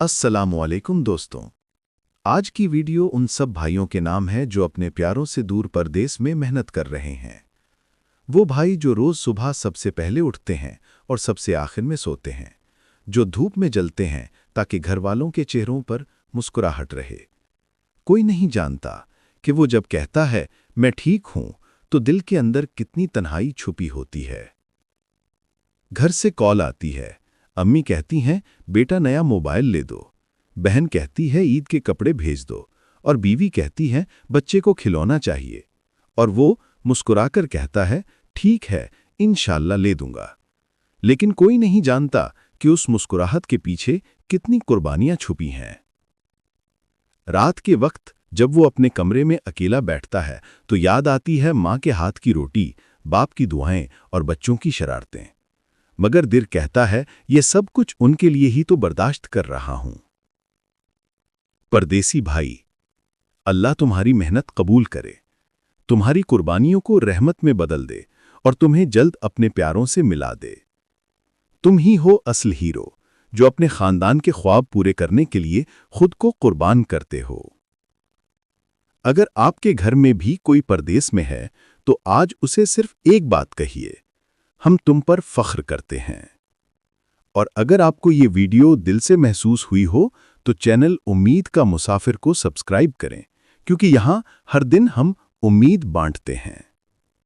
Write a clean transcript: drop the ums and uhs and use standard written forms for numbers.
अस्सलामुअलैकुम दोस्तों। आज की वीडियो उन सब भाइयों के नाम है जो अपने प्यारों से दूर परदेस में मेहनत कर रहे हैं। वो भाई जो रोज सुबह सबसे पहले उठते हैं और सबसे आखिर में सोते हैं, जो धूप में जलते हैं ताकि घर वालों के चेहरों पर मुस्कुराहट रहे। कोई नहीं जानता कि वो जब कहता है मैं ठीक हूं तो दिल के अंदर कितनी तन्हाई छुपी होती है। घर से कॉल आती है, अम्मी कहती हैं बेटा नया मोबाइल ले दो, बहन कहती है ईद के कपड़े भेज दो, और बीवी कहती है बच्चे को खिलौना चाहिए, और वो मुस्कुराकर कहता है ठीक है इंशाल्लाह ले दूंगा। लेकिन कोई नहीं जानता कि उस मुस्कुराहट के पीछे कितनी कुर्बानियां छुपी हैं। रात के वक्त जब वो अपने कमरे में अकेला बैठता है तो याद आती है माँ के हाथ की रोटी, बाप की दुआएं और बच्चों की शरारतें। मगर दिल कहता है ये सब कुछ उनके लिए ही तो बर्दाश्त कर रहा हूं। परदेसी भाई, अल्लाह तुम्हारी मेहनत कबूल करे, तुम्हारी कुर्बानियों को रहमत में बदल दे और तुम्हें जल्द अपने प्यारों से मिला दे। तुम ही हो असल हीरो जो अपने खानदान के ख्वाब पूरे करने के लिए खुद को कुर्बान करते हो। अगर आपके घर में भी कोई परदेस में है तो आज उसे सिर्फ एक बात कहिए, हम तुम पर फख्र करते हैं। और अगर आपको ये वीडियो दिल से महसूस हुई हो तो चैनल उम्मीद का मुसाफिर को सब्सक्राइब करें, क्योंकि यहाँ हर दिन हम उम्मीद बांटते हैं।